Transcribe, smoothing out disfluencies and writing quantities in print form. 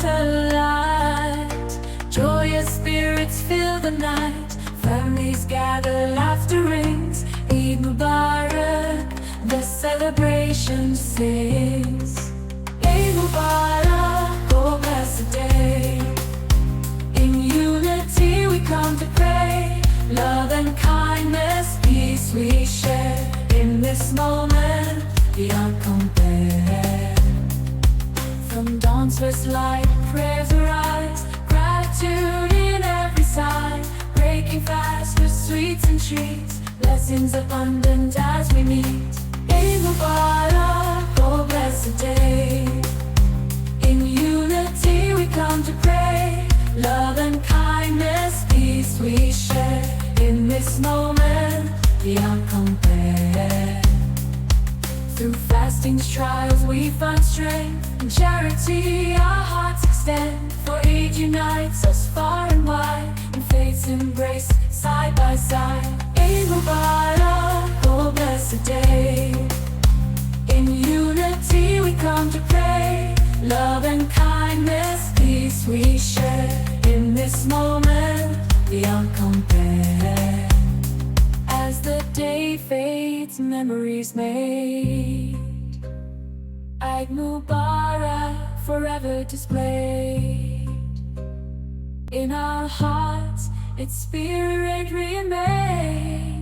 alight. Joyous spirits fill the night. Families gather, laughter rings. Eid Mubarak, the celebration sings. Eid Mubarak, oh blessed day. In unity we come to pray. Love and kindness, peace we share. In this moment, beyond compare. From dawn's first light, prayers arise. Gratitude in every sigh. Breaking fast with sweets and treats. Blessings abundant as we meet. Eid Mubarak, oh blessed day. In unity we come to pray. Love and kindness, peace we share. In this moment, beyond compare. Through fastings, trials, we find strength. In charity, our hearts extend. For Eid unites us far and wide. In faith's embrace, side by side. Eid Mubarak, oh blessed day. In unity we come to pray. Love and kindness, peace we share. In this moment, beyond compare. As the day fades, memories made. Eid Mubarak, forever displayed. In our hearts, its spirit remains.